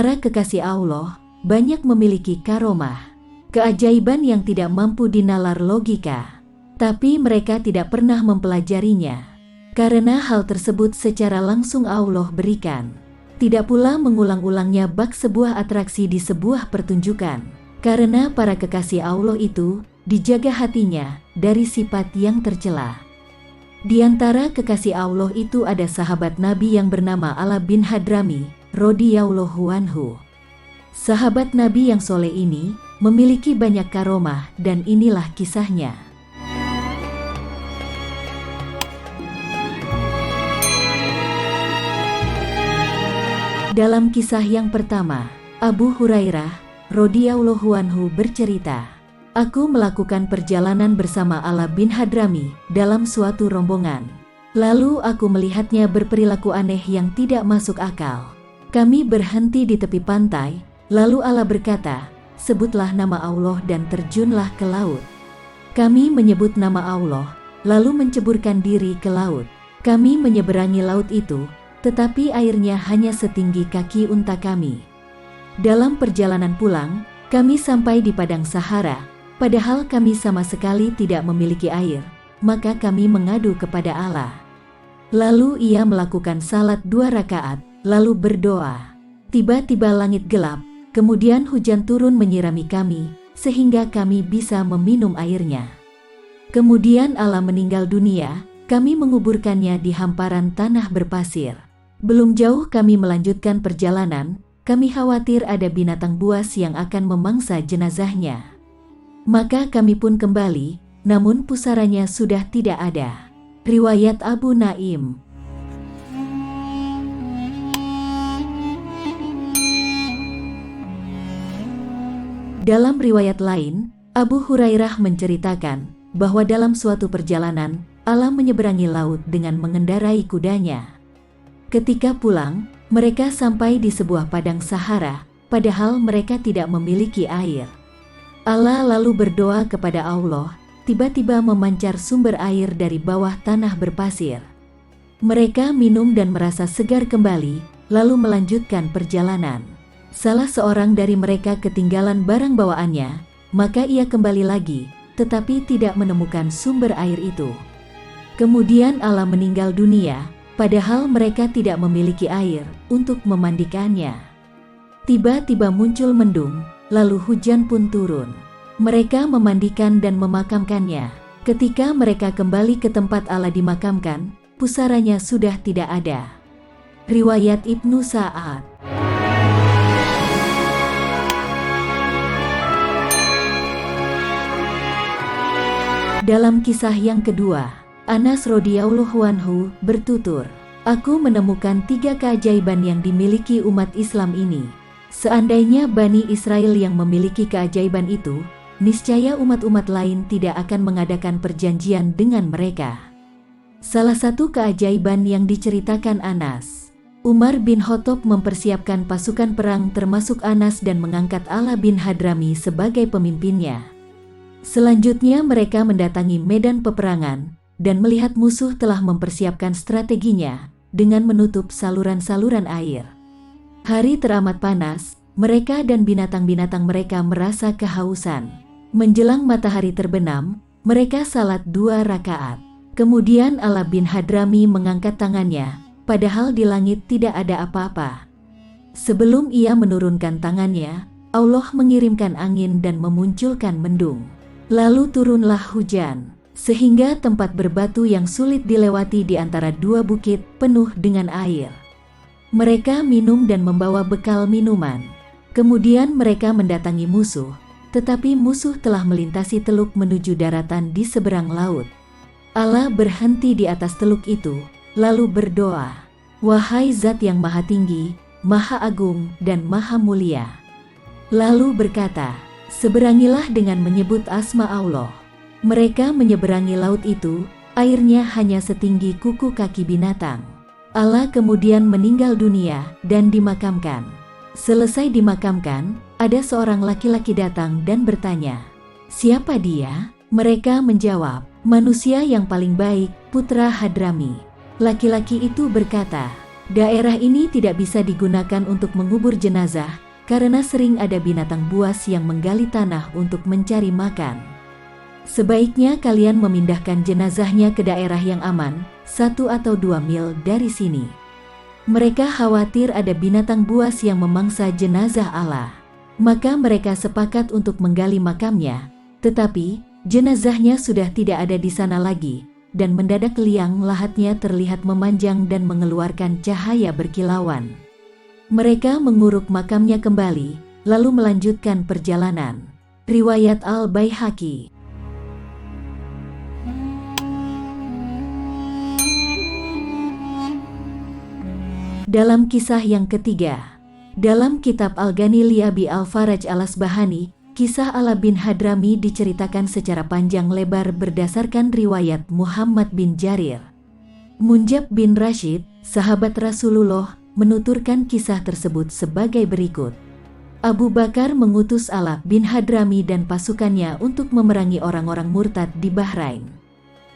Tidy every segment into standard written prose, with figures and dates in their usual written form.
Para kekasih Allah banyak memiliki karomah, keajaiban yang tidak mampu dinalar logika, tapi mereka tidak pernah mempelajarinya. Karena hal tersebut secara langsung Allah berikan. Tidak pula mengulang-ulangnya bak sebuah atraksi di sebuah pertunjukan. Karena para kekasih Allah itu dijaga hatinya dari sifat yang tercela. Di antara kekasih Allah itu ada sahabat Nabi yang bernama Ala bin Hadrami radhiyallahu anhu. Sahabat Nabi yang soleh ini memiliki banyak karomah dan inilah kisahnya. Dalam kisah yang pertama, Abu Hurairah radhiyallahu anhu bercerita, "Aku melakukan perjalanan bersama Ala bin Hadrami dalam suatu rombongan. Lalu aku melihatnya berperilaku aneh yang tidak masuk akal. Kami berhenti di tepi pantai, lalu Ala berkata, 'Sebutlah nama Allah dan terjunlah ke laut.' Kami menyebut nama Allah, lalu menceburkan diri ke laut. Kami menyeberangi laut itu, tetapi airnya hanya setinggi kaki unta kami. Dalam perjalanan pulang, kami sampai di padang Sahara, padahal kami sama sekali tidak memiliki air. Maka kami mengadu kepada Allah. Lalu ia melakukan salat 2 rakaat, lalu berdoa. Tiba-tiba langit gelap, kemudian hujan turun menyirami kami, sehingga kami bisa meminum airnya. Kemudian Allah meninggal dunia, kami menguburkannya di hamparan tanah berpasir. Belum jauh kami melanjutkan perjalanan, kami khawatir ada binatang buas yang akan memangsa jenazahnya. Maka kami pun kembali, namun pusaranya sudah tidak ada." Riwayat Abu Naim. Dalam riwayat lain, Abu Hurairah menceritakan bahwa dalam suatu perjalanan, Allah menyeberangi laut dengan mengendarai kudanya. Ketika pulang, mereka sampai di sebuah padang Sahara, padahal mereka tidak memiliki air. Allah lalu berdoa kepada Allah, tiba-tiba memancar sumber air dari bawah tanah berpasir. Mereka minum dan merasa segar kembali, lalu melanjutkan perjalanan. Salah seorang dari mereka ketinggalan barang bawaannya, maka ia kembali lagi, tetapi tidak menemukan sumber air itu. Kemudian Allah meninggal dunia, padahal mereka tidak memiliki air untuk memandikannya. Tiba-tiba muncul mendung, lalu hujan pun turun. Mereka memandikan dan memakamkannya. Ketika mereka kembali ke tempat Allah dimakamkan, pusaranya sudah tidak ada. Riwayat Ibnu Sa'ad. Dalam kisah yang kedua, Anas radhiyallahu anhu bertutur, "Aku menemukan 3 keajaiban yang dimiliki umat Islam ini. Seandainya Bani Israel yang memiliki keajaiban itu, niscaya umat-umat lain tidak akan mengadakan perjanjian dengan mereka." Salah satu keajaiban yang diceritakan Anas, Umar bin Khattab mempersiapkan pasukan perang termasuk Anas dan mengangkat Ala bin Hadrami sebagai pemimpinnya. Selanjutnya mereka mendatangi medan peperangan dan melihat musuh telah mempersiapkan strateginya dengan menutup saluran-saluran air. Hari teramat panas, mereka dan binatang-binatang mereka merasa kehausan. Menjelang matahari terbenam, mereka salat 2 rakaat. Kemudian Ala bin Hadrami mengangkat tangannya, padahal di langit tidak ada apa-apa. Sebelum ia menurunkan tangannya, Allah mengirimkan angin dan memunculkan mendung. Lalu turunlah hujan, sehingga tempat berbatu yang sulit dilewati di antara 2 bukit penuh dengan air. Mereka minum dan membawa bekal minuman. Kemudian mereka mendatangi musuh, tetapi musuh telah melintasi teluk menuju daratan di seberang laut. Allah berhenti di atas teluk itu, lalu berdoa, "Wahai Zat yang Maha Tinggi, Maha Agung dan Maha Mulia." Lalu berkata, "Seberangilah dengan menyebut asma Allah." Mereka menyeberangi laut itu, airnya hanya setinggi kuku kaki binatang. Allah kemudian meninggal dunia dan dimakamkan. Selesai dimakamkan, ada seorang laki-laki datang dan bertanya, "Siapa dia?" Mereka menjawab, "Manusia yang paling baik, putra Hadrami." Laki-laki itu berkata, Daerah ini tidak bisa digunakan untuk mengubur jenazah, karena sering ada binatang buas yang menggali tanah untuk mencari makan. Sebaiknya kalian memindahkan jenazahnya ke daerah yang aman, 1 atau 2 mil dari sini. Mereka khawatir ada binatang buas yang memangsa jenazah Allah. Maka mereka sepakat untuk menggali makamnya, tetapi jenazahnya sudah tidak ada di sana lagi, dan mendadak liang lahatnya terlihat memanjang dan mengeluarkan cahaya berkilauan. Mereka menguruk makamnya kembali, lalu melanjutkan perjalanan. Riwayat Al-Baihaqi. Dalam kisah yang ketiga, dalam kitab Al-Ghani li Abi Al-Faraj Al-Asbahani, kisah Ala bin Hadrami diceritakan secara panjang lebar berdasarkan riwayat Muhammad bin Jarir. Munjab bin Rashid, sahabat Rasulullah, menuturkan kisah tersebut sebagai berikut. Abu Bakar mengutus Ala bin Hadrami dan pasukannya untuk memerangi orang-orang murtad di Bahrain.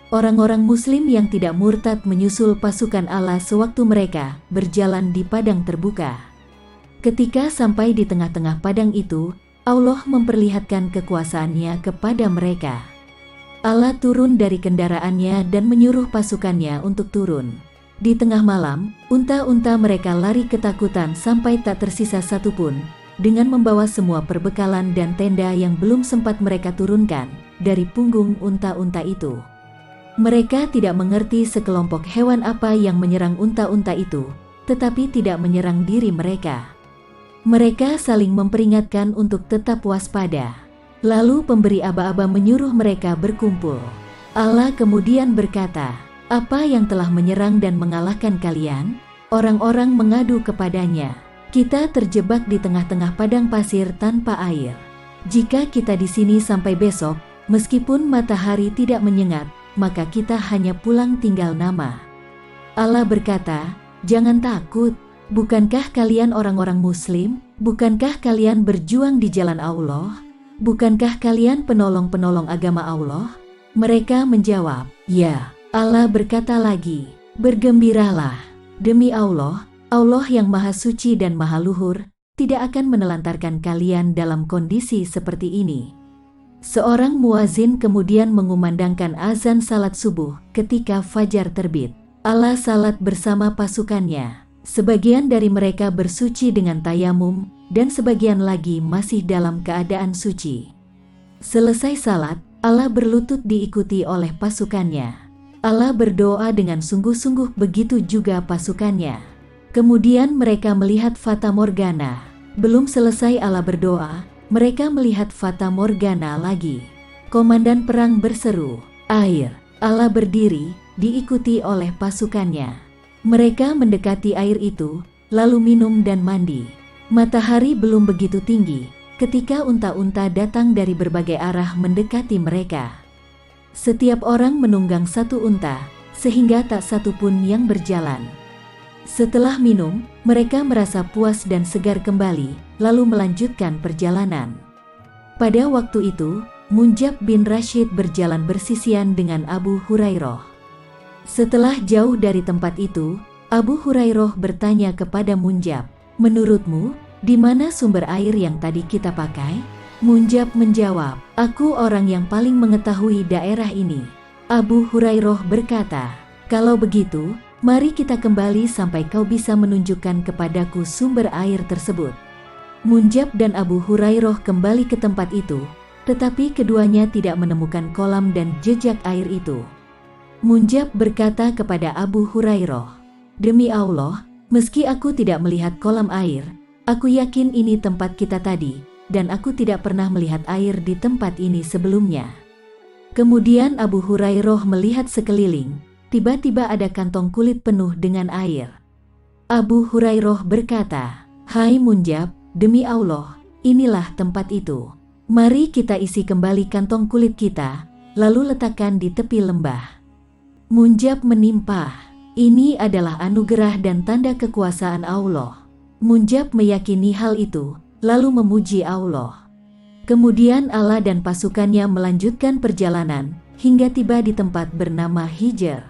Orang-orang muslim yang tidak murtad menyusul pasukan Allah sewaktu mereka berjalan di padang terbuka. Ketika sampai di tengah-tengah padang itu, Allah memperlihatkan kekuasaannya kepada mereka. Allah turun dari kendaraannya dan menyuruh pasukannya untuk turun. Di tengah malam, unta-unta mereka lari ketakutan sampai tak tersisa satupun, dengan membawa semua perbekalan dan tenda yang belum sempat mereka turunkan dari punggung unta-unta itu. Mereka tidak mengerti sekelompok hewan apa yang menyerang unta-unta itu, tetapi tidak menyerang diri mereka. Mereka saling memperingatkan untuk tetap waspada. Lalu pemberi aba-aba menyuruh mereka berkumpul. Allah kemudian berkata, "Apa yang telah menyerang dan mengalahkan kalian?" Orang-orang mengadu kepadanya, "Kita terjebak di tengah-tengah padang pasir tanpa air. Jika kita di sini sampai besok, meskipun matahari tidak menyengat, maka kita hanya pulang tinggal nama." Allah berkata, "Jangan takut. Bukankah kalian orang-orang muslim? Bukankah kalian berjuang di jalan Allah? Bukankah kalian penolong-penolong agama Allah?" Mereka menjawab, "Ya." Allah berkata lagi, "Bergembiralah. Demi Allah, Allah yang Maha Suci dan Maha Luhur, tidak akan menelantarkan kalian dalam kondisi seperti ini." Seorang muazin kemudian mengumandangkan azan salat subuh ketika fajar terbit. Allah salat bersama pasukannya. Sebagian dari mereka bersuci dengan tayamum, dan sebagian lagi masih dalam keadaan suci. Selesai salat, Allah berlutut diikuti oleh pasukannya. Allah berdoa dengan sungguh-sungguh, begitu juga pasukannya. Kemudian mereka melihat fata morgana. Belum selesai Allah berdoa, mereka melihat fata morgana lagi. Komandan perang berseru, "Air!" Allah berdiri, diikuti oleh pasukannya. Mereka mendekati air itu, lalu minum dan mandi. Matahari belum begitu tinggi ketika unta-unta datang dari berbagai arah mendekati mereka. Setiap orang menunggang satu unta, sehingga tak satu pun yang berjalan. Setelah minum, mereka merasa puas dan segar kembali, lalu melanjutkan perjalanan. Pada waktu itu, Munjab bin Rashid berjalan bersisian dengan Abu Hurairah. Setelah jauh dari tempat itu, Abu Hurairah bertanya kepada Munjab, "Menurutmu, di mana sumber air yang tadi kita pakai?" Munjab menjawab, "Aku orang yang paling mengetahui daerah ini." Abu Hurairah berkata, "Kalau begitu, mari kita kembali sampai kau bisa menunjukkan kepadaku sumber air tersebut." Munjab dan Abu Hurairah kembali ke tempat itu, tetapi keduanya tidak menemukan kolam dan jejak air itu. Munjab berkata kepada Abu Hurairah, "Demi Allah, meski aku tidak melihat kolam air, aku yakin ini tempat kita tadi, dan aku tidak pernah melihat air di tempat ini sebelumnya." Kemudian Abu Hurairah melihat sekeliling, tiba-tiba ada kantong kulit penuh dengan air. Abu Hurairah berkata, "Hai Munjab, demi Allah, inilah tempat itu. Mari kita isi kembali kantong kulit kita, lalu letakkan di tepi lembah." Munjab menimpah, "Ini adalah anugerah dan tanda kekuasaan Allah." Munjab meyakini hal itu, lalu memuji Allah. Kemudian Allah dan pasukannya melanjutkan perjalanan, hingga tiba di tempat bernama Hijr.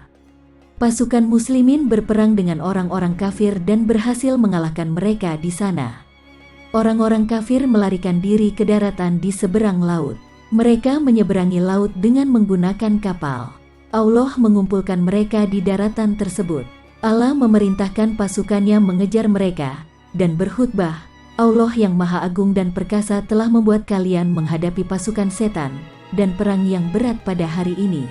Pasukan muslimin berperang dengan orang-orang kafir dan berhasil mengalahkan mereka di sana. Orang-orang kafir melarikan diri ke daratan di seberang laut. Mereka menyeberangi laut dengan menggunakan kapal. Allah mengumpulkan mereka di daratan tersebut. Allah memerintahkan pasukannya mengejar mereka dan berkhutbah, Allah yang Maha Agung dan Perkasa telah membuat kalian menghadapi pasukan setan dan perang yang berat pada hari ini.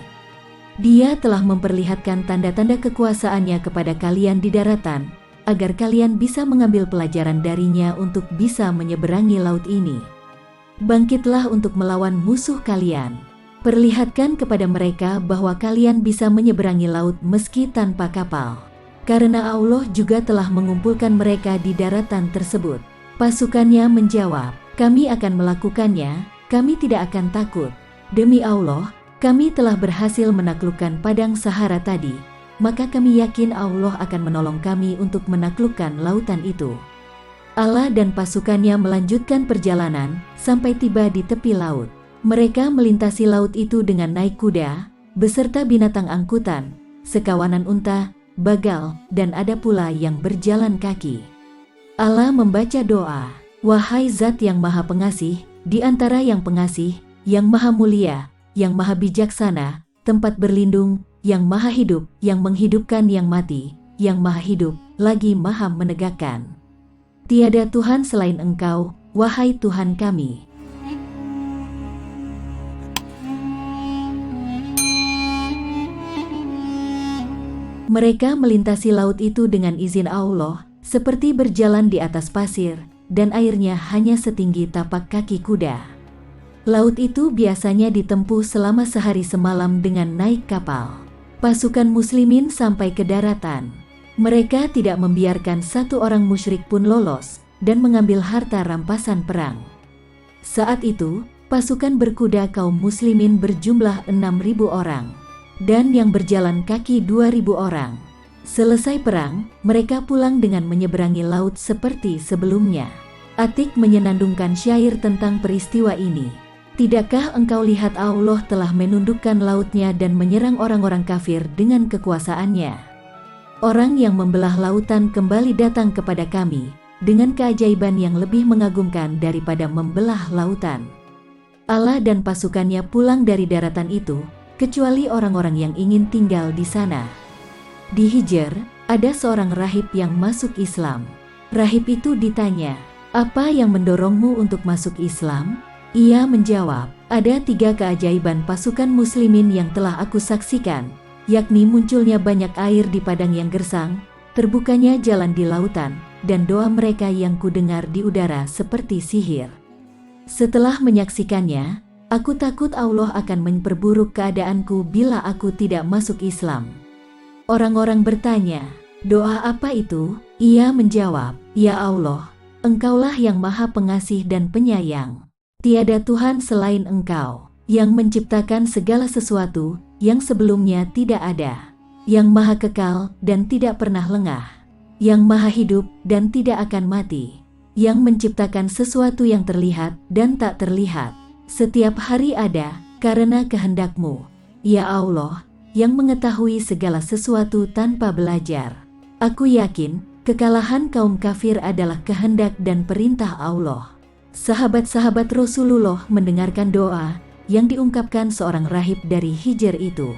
Dia telah memperlihatkan tanda-tanda kekuasaannya kepada kalian di daratan, agar kalian bisa mengambil pelajaran darinya untuk bisa menyeberangi laut ini. Bangkitlah untuk melawan musuh kalian. Perlihatkan kepada mereka bahwa kalian bisa menyeberangi laut meski tanpa kapal. Karena Allah juga telah mengumpulkan mereka di daratan tersebut. Pasukannya menjawab, kami akan melakukannya, kami tidak akan takut. Demi Allah, kami telah berhasil menaklukkan padang Sahara tadi, maka kami yakin Allah akan menolong kami untuk menaklukkan lautan itu. Allah dan pasukannya melanjutkan perjalanan sampai tiba di tepi laut. Mereka melintasi laut itu dengan naik kuda, beserta binatang angkutan, sekawanan unta, bagal, dan ada pula yang berjalan kaki. Allah membaca doa, wahai Zat yang Maha Pengasih, di antara yang pengasih, yang Maha Mulia, yang Maha Bijaksana, tempat berlindung, yang Maha Hidup, yang menghidupkan yang mati, yang Maha Hidup, lagi Maha Menegakkan. Tiada Tuhan selain Engkau, wahai Tuhan kami. Mereka melintasi laut itu dengan izin Allah, seperti berjalan di atas pasir, dan airnya hanya setinggi tapak kaki kuda. Laut itu biasanya ditempuh selama sehari semalam dengan naik kapal. Pasukan muslimin sampai ke daratan. Mereka tidak membiarkan satu orang musyrik pun lolos dan mengambil harta rampasan perang. Saat itu, pasukan berkuda kaum muslimin berjumlah 6.000 orang, dan yang berjalan kaki 2.000 orang. Selesai perang, mereka pulang dengan menyeberangi laut seperti sebelumnya. Atik menyenandungkan syair tentang peristiwa ini. Tidakkah engkau lihat Allah telah menundukkan lautnya dan menyerang orang-orang kafir dengan kekuasaannya? Orang yang membelah lautan kembali datang kepada kami, dengan keajaiban yang lebih mengagumkan daripada membelah lautan. Allah dan pasukannya pulang dari daratan itu, kecuali orang-orang yang ingin tinggal di sana. Di Hijr, ada seorang rahib yang masuk Islam. Rahib itu ditanya, apa yang mendorongmu untuk masuk Islam? Ia menjawab, ada 3 keajaiban pasukan muslimin yang telah aku saksikan, yakni munculnya banyak air di padang yang gersang, terbukanya jalan di lautan, dan doa mereka yang kudengar di udara seperti sihir. Setelah menyaksikannya, aku takut Allah akan memperburuk keadaanku bila aku tidak masuk Islam. Orang-orang bertanya, doa apa itu? Ia menjawab, ya Allah, Engkaulah yang Maha Pengasih dan Penyayang. Tiada Tuhan selain Engkau, yang menciptakan segala sesuatu yang sebelumnya tidak ada, yang Maha Kekal dan tidak pernah lengah, yang Maha Hidup dan tidak akan mati, yang menciptakan sesuatu yang terlihat dan tak terlihat. Setiap hari ada karena kehendak-Mu, ya Allah, yang mengetahui segala sesuatu tanpa belajar. Aku yakin kekalahan kaum kafir adalah kehendak dan perintah Allah. Sahabat-sahabat Rasulullah mendengarkan doa yang diungkapkan seorang rahib dari Hijr itu.